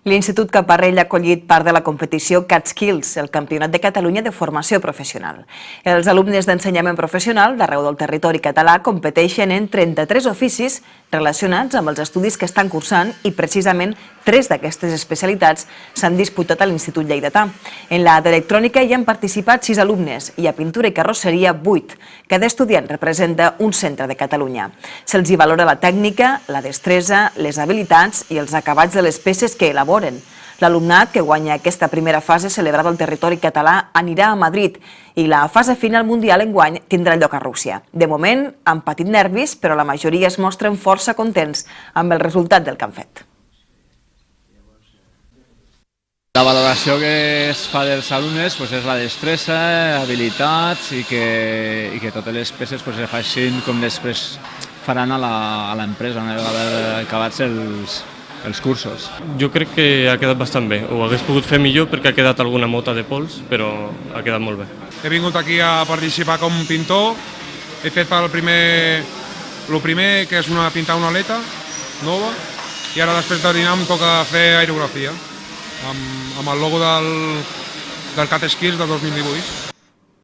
L'Institut Caparrell ha acollit part de la competició CatSkills, el Campionat de Catalunya de Formació Professional. Els alumnes d'ensenyament professional d'arreu del territori català competeixen en 33 oficis relacionats amb els estudis que estan cursant i precisament 3 d'aquestes especialitats s'han disputat a l'Institut Lleidatà. En la d'electrònica hi han participat 6 alumnes i a pintura i carrosseria 8. Cada estudiant representa un centre de Catalunya. Se'ls hi valora la tècnica, la destresa, les habilitats i els acabats de les peces que elaboren. L'alumnat que guanya aquesta primera fase celebrada al territori català anirà a Madrid i la fase final mundial enguany tindrà lloc a Rússia. De moment han patit nervis, però la majoria es mostren força contents amb el resultat del que han fet. La valoració que es fa dels alumnes és la destresa, habilitats i que totes les peces es facin com després faran a l'empresa una vegada acabats els cursos. Jo crec que ha quedat bastant bé. Ho hagués pogut fer millor perquè ha quedat alguna mota de pols, però ha quedat molt bé. He vingut aquí a participar com pintor. He fet el primer que és pintar una aleta nova i ara després de dinar em toca fer aerografia amb el logo del CatSkills de 2018.